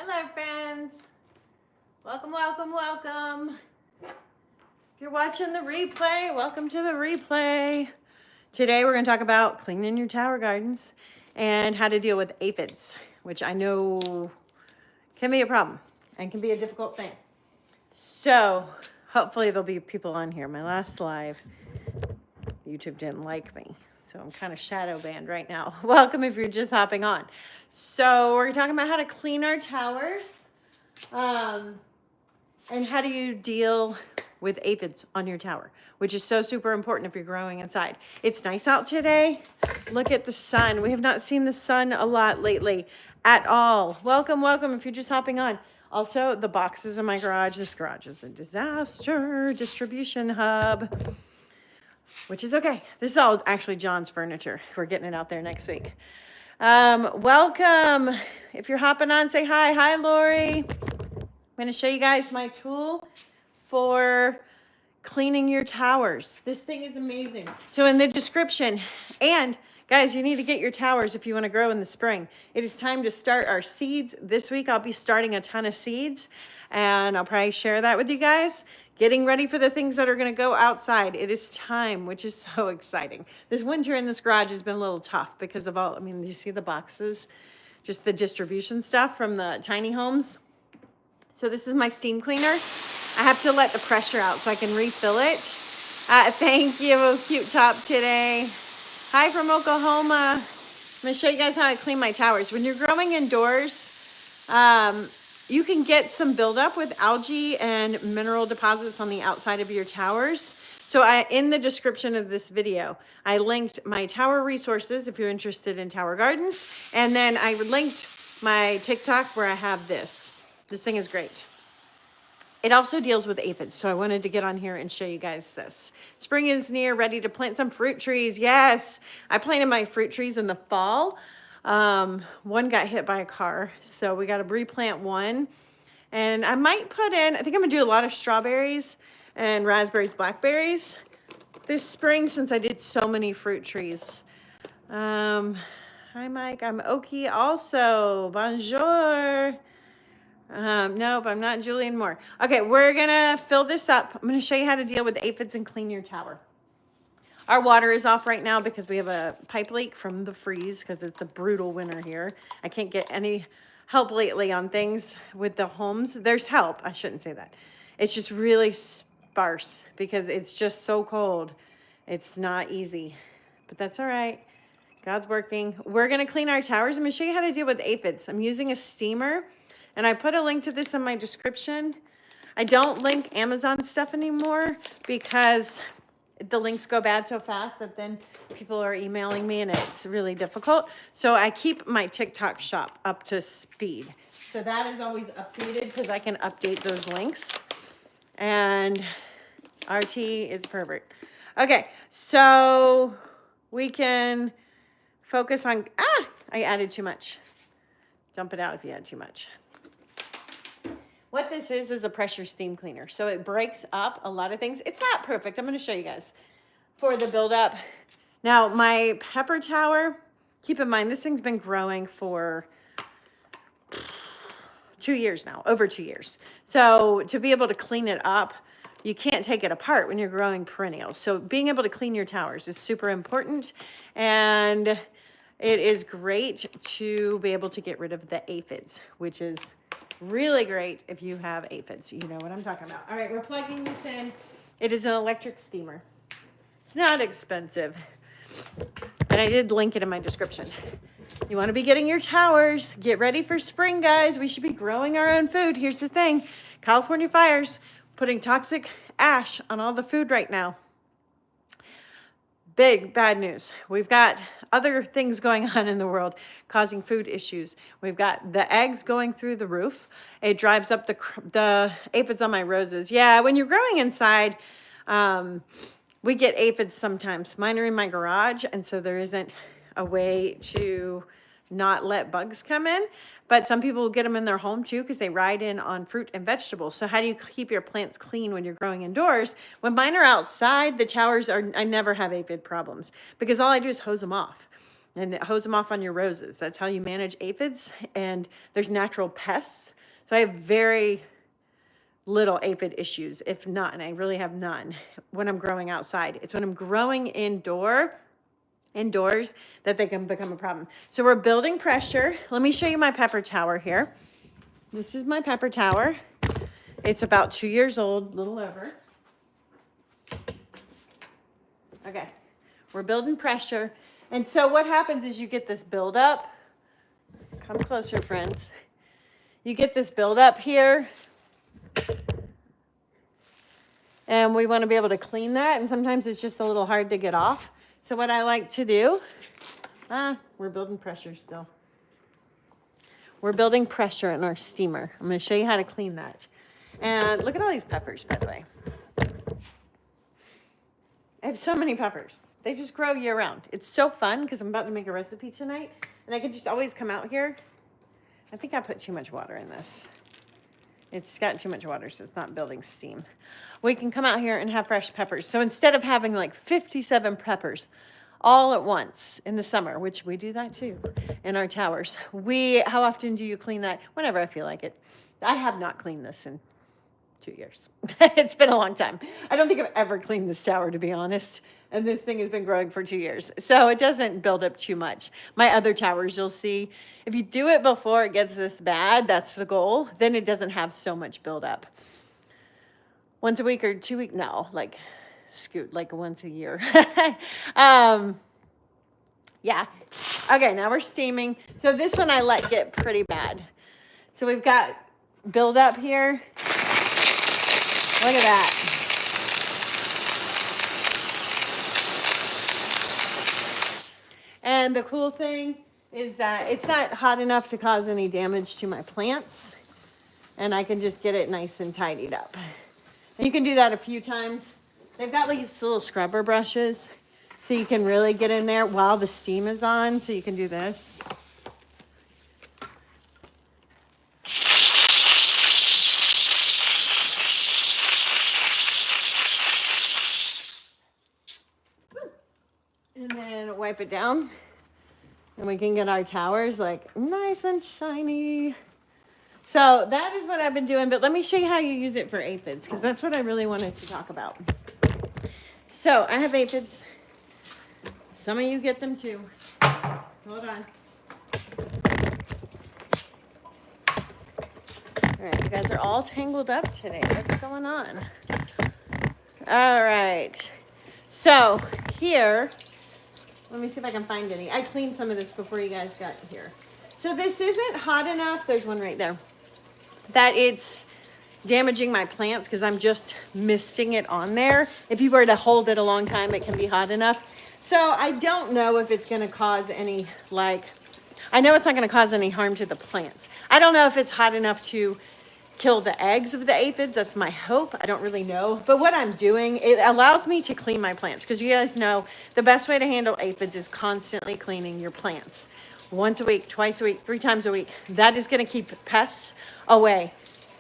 Hello, friends. Welcome, welcome, welcome. If you're watching the replay, welcome to the replay. Today we're going to talk about cleaning your tower gardens and how to deal with aphids, which I know can be a problem and can be a difficult thing. So hopefully there'll be people on here. My last live, YouTube didn't like me, so I'm kind of shadow banned right now. Welcome if you're just hopping on. So we're talking about how to clean our towers. And how do you deal with aphids on your tower, which is so super important if you're growing inside. It's nice out today. Look at the sun. We have not seen the sun a lot lately at all. Welcome, welcome if you're just hopping on. Also, the boxes in my garage. This garage is a disaster distribution hub, which is okay. This is all actually John's furniture. We're getting it out there next week. Welcome. If you're hopping on, say hi. Hi, Lori. I'm going to show you guys my tool for cleaning your towers. This thing is amazing. So in the description, and guys, you need to get your towers if you want to grow in the spring. It is time to start our seeds. This week I'll be starting a ton of seeds, and I'll probably share that with you guys. Getting ready for the things that are going to go outside. It is time, which is so exciting. This winter in this garage has been a little tough because of all, you see the boxes, just the distribution stuff from the tiny homes. So this is my steam cleaner. I have to let the pressure out so I can refill it. Thank you, cute top today. Hi from Oklahoma. I'm gonna show you guys how I clean my towers. When you're growing indoors, you can get some buildup with algae and mineral deposits on the outside of your towers. So in the description of this video, I linked my tower resources if you're interested in tower gardens. And then I linked my TikTok where I have this. This thing is great. It also deals with aphids, so I wanted to get on here and show you guys this. Spring is near, ready to plant some fruit trees. Yes, I planted my fruit trees in the fall. One got hit by a car, so we got to replant one. And I might put in, I think I'm gonna do a lot of strawberries and raspberries, blackberries this spring since I did so many fruit trees. Hi Mike, I'm Oki also, bonjour. Nope, I'm not Julian Moore. Okay, we're gonna fill this up. I'm gonna show you how to deal with aphids and clean your tower. Our water is off right now because we have a pipe leak from the freeze because it's a brutal winter here. I can't get any help lately on things with the homes. There's help, I shouldn't say that. It's just really sparse because it's just so cold. It's not easy, but that's all right. God's working. We're gonna clean our towers. I'm gonna show you how to deal with aphids. I'm using a steamer. And I put a link to this in my description. I don't link Amazon stuff anymore because the links go bad so fast that then people are emailing me and it's really difficult. So I keep my TikTok shop up to speed. So that is always updated because I can update those links. And RT is perfect. Okay, so we can focus on, I added too much. Dump it out if you add too much. What this is a pressure steam cleaner. So it breaks up a lot of things. It's not perfect. I'm going to show you guys for the buildup. Now, my pepper tower, keep in mind, this thing's been growing for 2 years now, over 2 years. So to be able to clean it up, you can't take it apart when you're growing perennials. So being able to clean your towers is super important. And it is great to be able to get rid of the aphids, which is really great if you have aphids. You know what I'm talking about. All right, we're plugging this in. It is an electric steamer. It's not expensive. And I did link it in my description. You want to be getting your towers. Get ready for spring, guys. We should be growing our own food. Here's the thing. California fires putting toxic ash on all the food right now. Big bad news. We've got other things going on in the world causing food issues. We've got the eggs going through the roof. It drives up the aphids on my roses. Yeah, when you're growing inside, we get aphids sometimes. Mine are in my garage, and so there isn't a way to not let bugs come in. But some people get them in their home too because they ride in on fruit and vegetables. So how do you keep your plants clean when you're growing indoors? When mine are outside, the towers are, I never have aphid problems because all I do is hose them off. and hose them off on your roses. That's how you manage aphids. And there's natural pests. So I have very little aphid issues, if not, and I really have none when I'm growing outside. It's when I'm growing indoors that they can become a problem. So we're building pressure. Let me show you my pepper tower here. This is my pepper tower. It's about 2 years old, a little over. Okay, we're building pressure. And so what happens is you get this buildup. Come closer, friends. You get this buildup here. And we want to be able to clean that. And sometimes it's just a little hard to get off. So what I like to do, we're building pressure still. We're building pressure in our steamer. I'm going to show you how to clean that. And look at all these peppers, by the way. I have so many peppers. They just grow year round. It's so fun because I'm about to make a recipe tonight. And I can just always come out here. I think I put too much water in this. It's got too much water, so it's not building steam. We can come out here and have fresh peppers. So instead of having like 57 peppers all at once in the summer, which we do that too in our towers, how often do you clean that? Whenever I feel like it. I have not cleaned this in 2 years. It's been a long time. I don't think I've ever cleaned this tower, to be honest. And this thing has been growing for 2 years. So it doesn't build up too much. My other towers, you'll see, if you do it before it gets this bad, that's the goal, then it doesn't have so much buildup. Once a week or 2 weeks, no, like scoot, like once a year. Yeah. Okay, now we're steaming. So this one I let get pretty bad. So we've got buildup here. Look at that. And the cool thing is that it's not hot enough to cause any damage to my plants. And I can just get it nice and tidied up. And you can do that a few times. They've got these little scrubber brushes. So you can really get in there while the steam is on. So you can do this. And then wipe it down. And we can get our towers like nice and shiny. So that is what I've been doing. But let me show you how you use it for aphids, because that's what I really wanted to talk about. So I have aphids. Some of you get them too. Hold on. All right, you guys are all tangled up today. What's going on? All right. So here, let me see if I can find any. I cleaned some of this before you guys got here. So this isn't hot enough. There's one right there. That it's damaging my plants because I'm just misting it on there. If you were to hold it a long time, it can be hot enough. So I don't know if it's going to cause any, I know it's not going to cause any harm to the plants. I don't know if it's hot enough to kill the eggs of the aphids. That's my hope. I don't really know. But what I'm doing, it allows me to clean my plants, because you guys know the best way to handle aphids is constantly cleaning your plants. Once a week, twice a week, 3 times a week. That is going to keep pests away.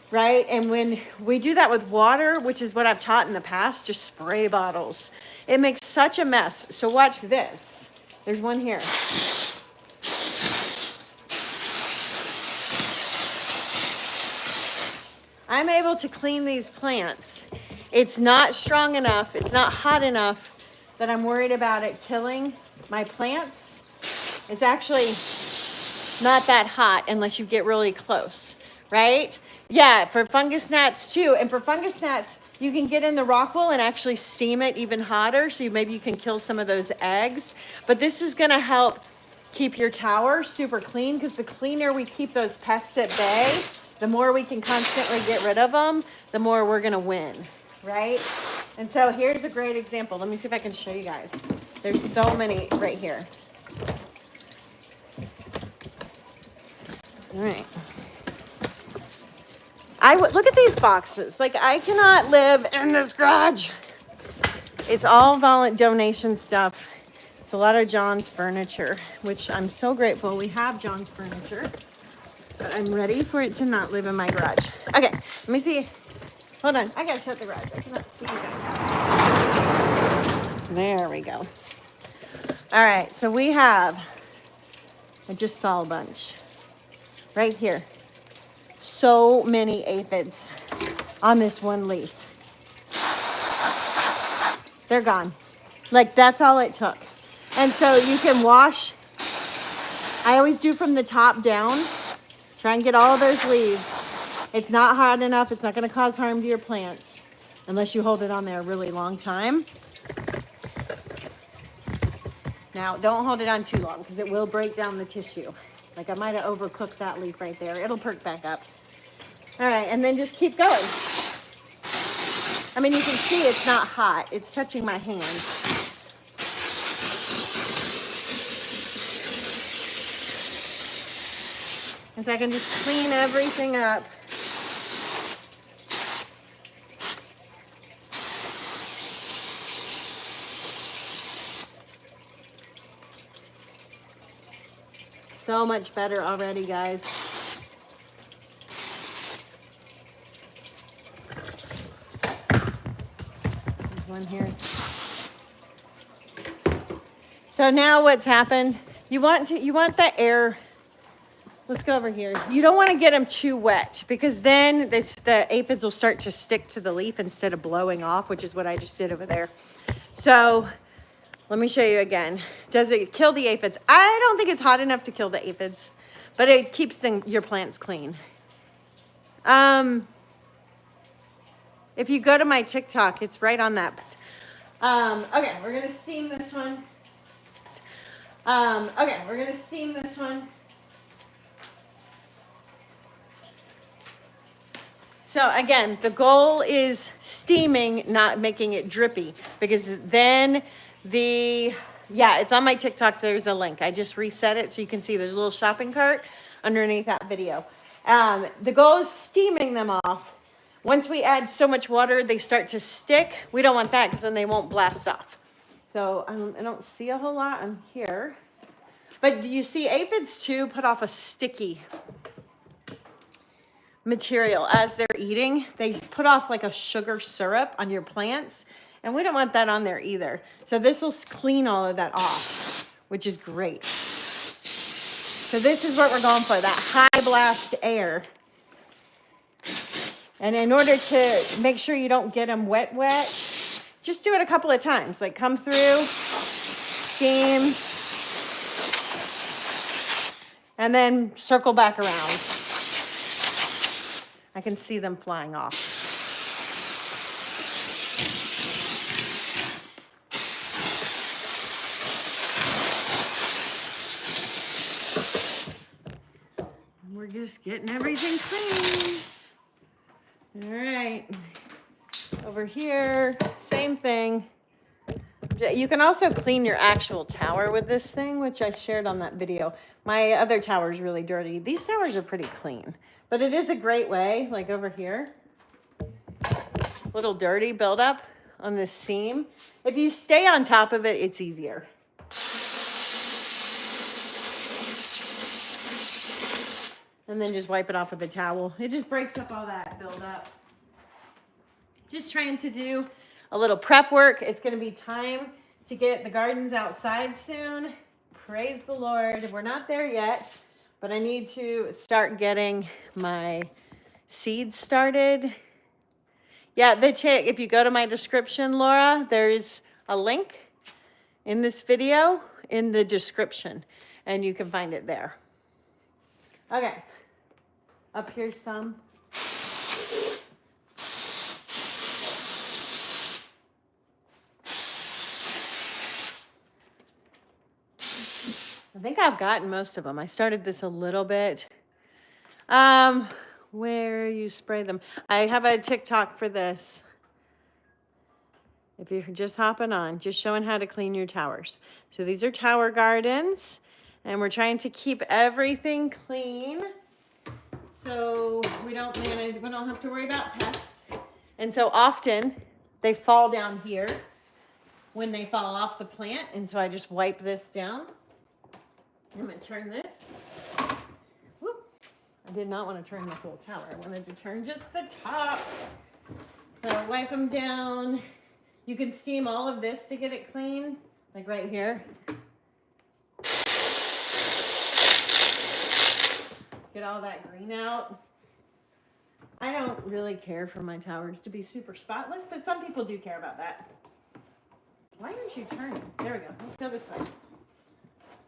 Right? And when we do that with water, which is what I've taught in the past, just spray bottles. It makes such a mess. So watch this. There's one here. I'm able to clean these plants. It's not strong enough. It's not hot enough that I'm worried about it killing my plants. It's actually not that hot unless you get really close, right? Yeah, for fungus gnats too. And for fungus gnats, you can get in the rock wool and actually steam it even hotter. So maybe you can kill some of those eggs. But this is going to help keep your tower super clean, because the cleaner we keep those pests at bay, the more we can constantly get rid of them, the more we're going to win, right? And so here's a great example. Let me see if I can show you guys. There's so many right here. All right. Look at these boxes. Like, I cannot live in this garage. It's all donation stuff. It's a lot of John's furniture, which I'm so grateful we have John's furniture. But I'm ready for it to not live in my garage. Okay, let me see. Hold on. I gotta shut the garage. I cannot see you guys. There we go. All right, so we have I just saw a bunch right here. So many aphids on this one leaf. They're gone. Like, that's all it took. And so you can wash. I always do from the top down. Try and get all of those leaves. It's not hot enough. It's not going to cause harm to your plants unless you hold it on there a really long time. Now, don't hold it on too long because it will break down the tissue. Like, I might have overcooked that leaf right there. It'll perk back up. All right, and then just keep going. I mean, you can see it's not hot. It's touching my hand. And so I can just clean everything up. So much better already, guys. There's one here. So now what's happened? You want the air. Let's go over here. You don't want to get them too wet because then the aphids will start to stick to the leaf instead of blowing off, which is what I just did over there. So let me show you again. Does it kill the aphids? I don't think it's hot enough to kill the aphids, but it keeps your plants clean. If you go to my TikTok, it's right on that. Okay, we're gonna steam this one. Okay, we're gonna steam this one. So again, the goal is steaming, not making it drippy, because then it's on my TikTok. There's a link. I just reset it so you can see there's a little shopping cart underneath that video. The goal is steaming them off. Once we add so much water, they start to stick. We don't want that because then they won't blast off. So I don't see a whole lot on here. But you see aphids too put off a sticky material as they're eating. They put off like a sugar syrup on your plants, and we don't want that on there either. So this will clean all of that off, which is great. So this is what we're going for, that high blast air. And in order to make sure you don't get them wet, just do it a couple of times. Like, come through, steam, and then circle back around. I can see them flying off. We're just getting everything clean. All right. Over here, same thing. You can also clean your actual tower with this thing, which I shared on that video. My other tower is really dirty. These towers are pretty clean. But it is a great way, like over here, little dirty buildup on this seam. If you stay on top of it, it's easier. And then just wipe it off with a towel. It just breaks up all that buildup. Just trying to do a little prep work. It's gonna be time to get the gardens outside soon. Praise the Lord. We're not there yet. But I need to start getting my seeds started. Yeah, if you go to my description, Laura, there's a link in this video in the description, and you can find it there. Okay, up here some. I think I've gotten most of them. I started this a little bit. Where you spray them. I have a TikTok for this. If you're just hopping on, just showing how to clean your towers. So these are tower gardens, and we're trying to keep everything clean so we don't have to worry about pests. And so often they fall down here when they fall off the plant, and so I just wipe this down. I'm going to turn this. Whoop. I did not want to turn the whole tower. I wanted to turn just the top. So wipe them down. You can steam all of this to get it clean, like right here. get all that green out. I don't really care for my towers to be super spotless, but some people do care about that. Why aren't you turning? There we go. Let's go this way.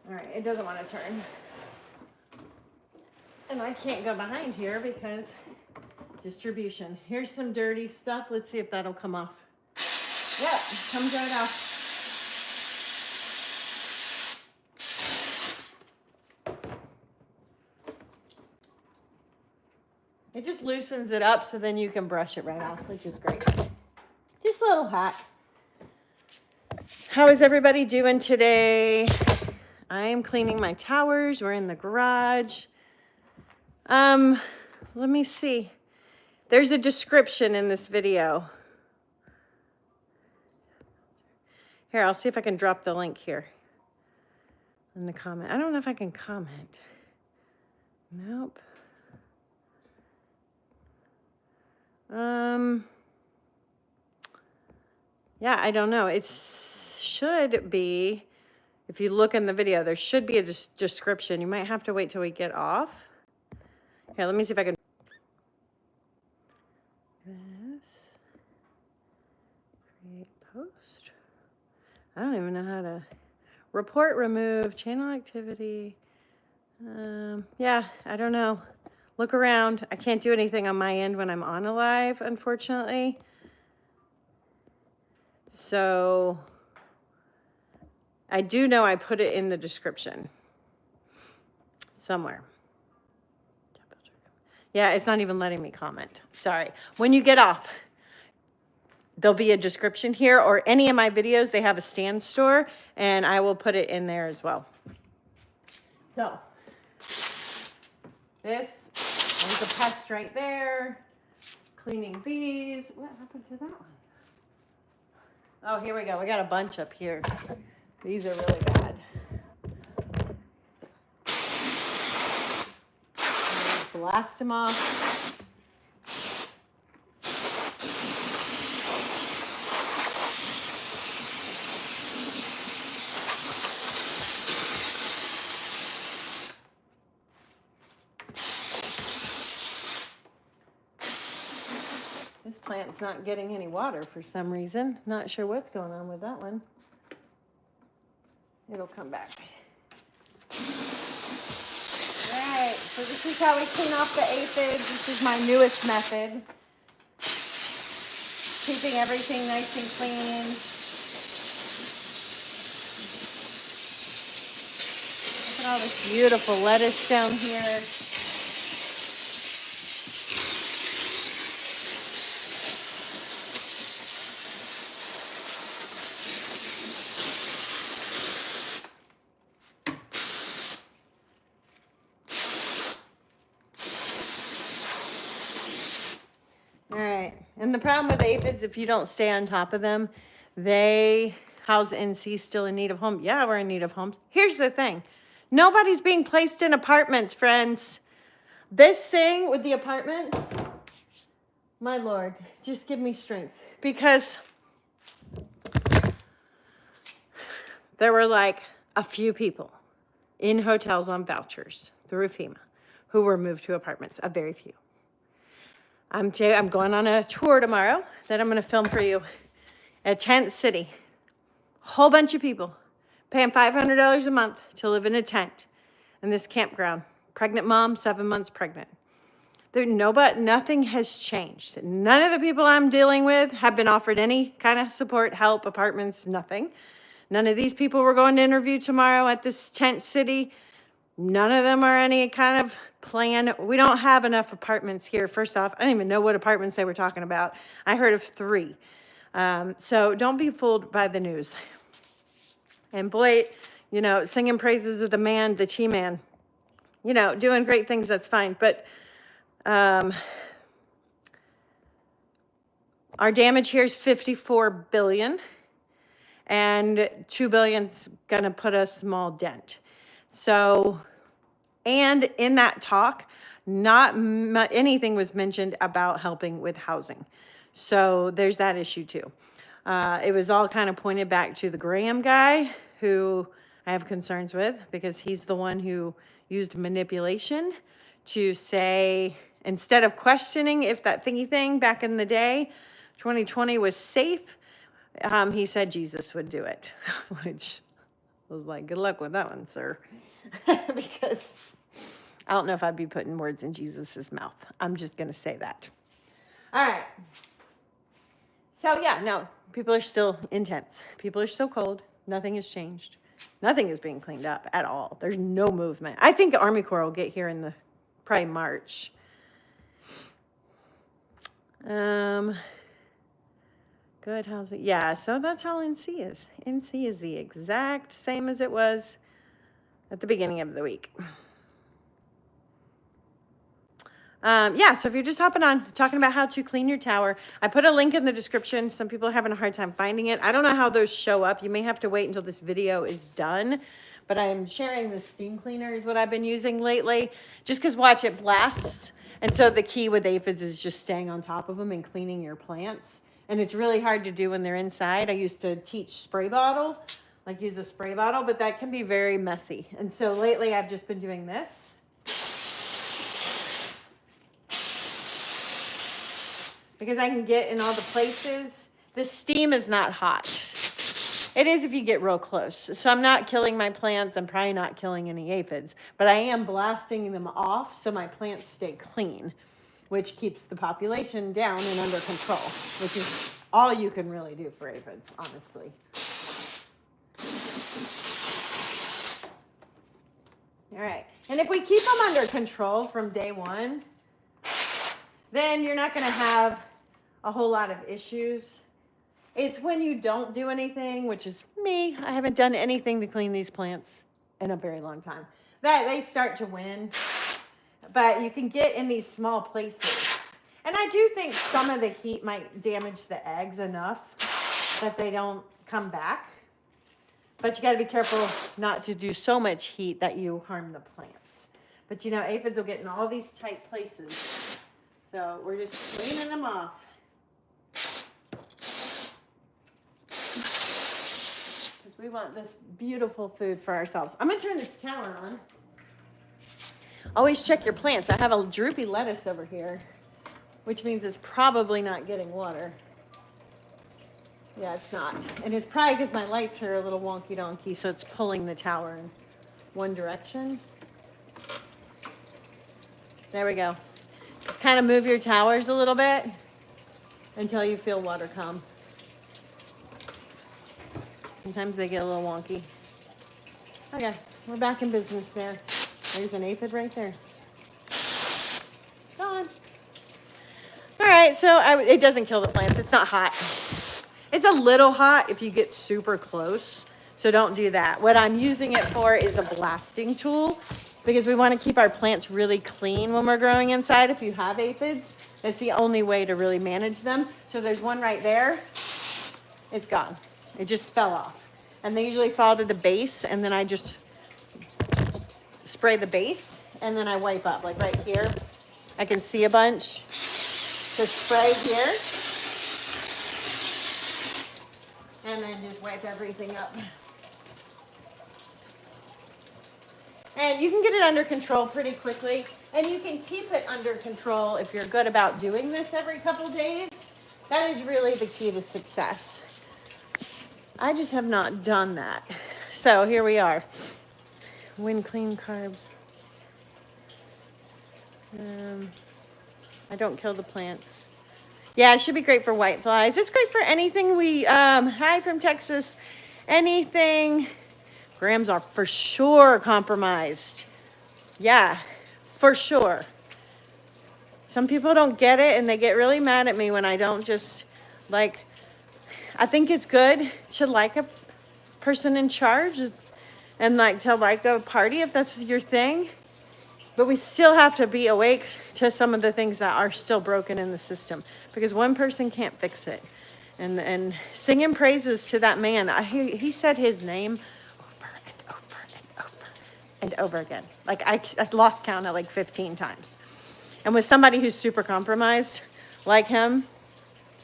All right, it doesn't want to turn. And I can't go behind here because distribution. Here's some dirty stuff. Let's see if that'll come off. Yep, comes right off. It just loosens it up so then you can brush it right off, which is great. Just a little hack. How is everybody doing today? I am cleaning my towers. We're in the garage. Let me see. There's a description in this video. Here, I'll see if I can drop the link here in the comment. I don't know if I can comment. Nope. Yeah, I don't know. It should be, if you look in the video, there should be a description. You might have to wait till we get off. Here, let me see if I can. This. Create post. I don't even know how to. Report, remove, channel activity. Yeah, I don't know. Look around. I can't do anything on my end when I'm on a live, unfortunately. So I do know I put it in the description somewhere. Yeah, it's not even letting me comment. Sorry. When you get off, there'll be a description here, or any of my videos, they have a stand store, and I will put it in there as well. So this, there's a pest right there. Cleaning bees. What happened to that one? Oh, here we go. We got a bunch up here. These are really bad. Blast them off. This plant's not getting any water for some reason. Not sure what's going on with that one. It'll come back. Alright, so this is how we clean off the aphids. This is my newest method. Keeping everything nice and clean. Look at all this beautiful lettuce down here. And the problem with aphids, if you don't stay on top of them, they house NC still in need of home. Yeah, we're in need of homes. Here's the thing. Nobody's being placed in apartments, friends. This thing with the apartments, my Lord, just give me strength. Because there were like a few people in hotels on vouchers through FEMA who were moved to apartments, a very few. I'm going on a tour tomorrow that I'm going to film for you at Tent City. Whole bunch of people paying $500 a month to live in a tent in this campground. Pregnant mom, 7 months pregnant. Nothing has changed. None of the people I'm dealing with have been offered any kind of support, help, apartments, nothing. None of these people we're going to interview tomorrow at this Tent City. None of them are any kind of plan. We don't have enough apartments here. First off, I don't even know what apartments they were talking about. I heard of 3. So don't be fooled by the news. And boy, you know, singing praises of the man, the T-man, you know, doing great things, that's fine. But our damage here is $54 billion. And $2 billion's going to put a small dent. So, and in that talk, not anything was mentioned about helping with housing. So there's that issue too. It was all kind of pointed back to the Graham guy, who I have concerns with because he's the one who used manipulation to say, instead of questioning if that thingy thing back in the day, 2020 was safe, he said Jesus would do it, which was like, good luck with that one, sir. Because I don't know if I'd be putting words in Jesus's mouth. I'm just going to say that. All right. So yeah, no, people are still intense. People are still cold. Nothing has changed. Nothing is being cleaned up at all. There's no movement. I think Army Corps will get here in the probably March. Good. How's it? Yeah. So that's how NC is. NC is the exact same as it was at the beginning of the week. Yeah, so if you're just hopping on, talking about how to clean your tower, I put a link in the description. Some people are having a hard time finding it. I don't know how those show up. You may have to wait until this video is done, but I am sharing the steam cleaner is what I've been using lately, just because watch it blasts. And so the key with aphids is just staying on top of them and cleaning your plants. And it's really hard to do when they're inside. I used to teach spray bottle, like use a spray bottle, but that can be very messy. And so lately I've just been doing this. Because I can get in all the places. The steam is not hot. It is if you get real close. So I'm not killing my plants. I'm probably not killing any aphids. But I am blasting them off so my plants stay clean, which keeps the population down and under control, which is all you can really do for aphids, honestly. All right. And if we keep them under control from day one, then you're not going to have a whole lot of issues. It's when you don't do anything, which is me. I haven't done anything to clean these plants in a very long time, that they start to win. But you can get in these small places. And I do think some of the heat might damage the eggs enough that they don't come back. But you got to be careful not to do so much heat that you harm the plants. But you know, aphids will get in all these tight places. So we're just cleaning them off. Because we want this beautiful food for ourselves. I'm going to turn this tower on. Always check your plants. I have a droopy lettuce over here, which means it's probably not getting water. Yeah, it's not. And it's probably because my lights are a little wonky donkey, so it's pulling the tower in one direction. There we go. Just kind of move your towers a little bit until you feel water come. Sometimes they get a little wonky. Okay, we're back in business there. There's an aphid right there. Gone. All right, so it doesn't kill the plants. It's not hot. It's a little hot if you get super close, so don't do that. What I'm using it for is a blasting tool, because we want to keep our plants really clean when we're growing inside. If you have aphids, that's the only way to really manage them. So there's one right there. It's gone. It just fell off. And they usually fall to the base, and then I just spray the base, and then I wipe up. Like right here, I can see a bunch. Just spray here, and then just wipe everything up. And you can get it under control pretty quickly. And you can keep it under control if you're good about doing this every couple days. That is really the key to success. I just have not done that. So here we are. Wind clean carbs. I don't kill the plants. Yeah, it should be great for white flies. It's great for anything hi from Texas. Anything. Grams are for sure compromised. Yeah, for sure. Some people don't get it and they get really mad at me when I don't just I think it's good to like a person in charge and to like a party if that's your thing. But we still have to be awake to some of the things that are still broken in the system, because one person can't fix it. And singing praises to that man. He said his name over and over and over and over again. Like I lost count at 15 times. And with somebody who's super compromised like him,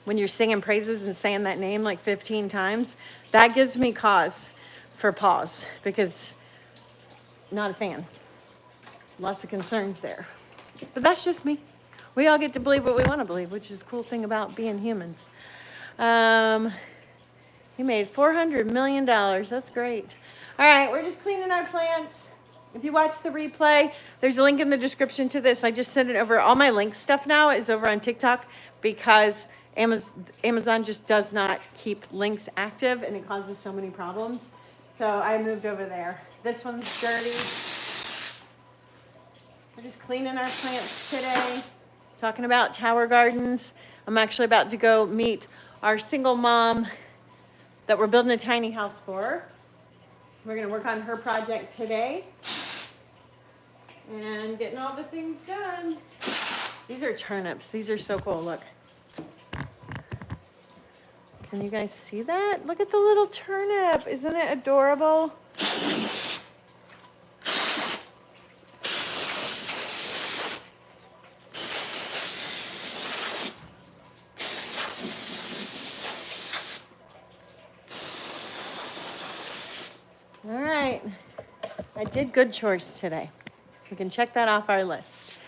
when you're singing praises and saying that name 15 times, that gives me cause for pause, because not a fan. Lots of concerns there. But that's just me. We all get to believe what we want to believe, which is the cool thing about being humans. He made $400 million. That's great. All right, we're just cleaning our plants. If you watch the replay, there's a link in the description to this. I just sent it over. All my link stuff now is over on TikTok because Amazon just does not keep links active and it causes so many problems. So I moved over there. This one's dirty. We're just cleaning our plants today. Talking about tower gardens. I'm actually about to go meet our single mom that we're building a tiny house for. We're going to work on her project today. And getting all the things done. These are turnips. These are so cool. Look. Can you guys see that? Look at the little turnip. Isn't it adorable? All right. I did good chores today. We can check that off our list.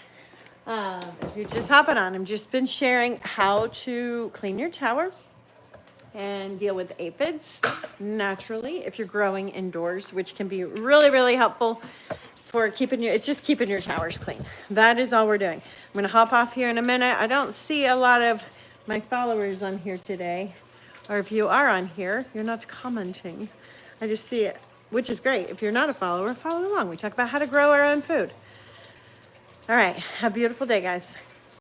If you're just hopping on, I've just been sharing how to clean your tower and deal with aphids naturally if you're growing indoors, which can be really, really helpful for keeping your towers clean. That is all we're doing. I'm going to hop off here in a minute. I don't see a lot of my followers on here today, or if you are on here, you're not commenting. I just see it, which is great. If you're not a follower, follow along. We talk about how to grow our own food. All right. Have a beautiful day, guys.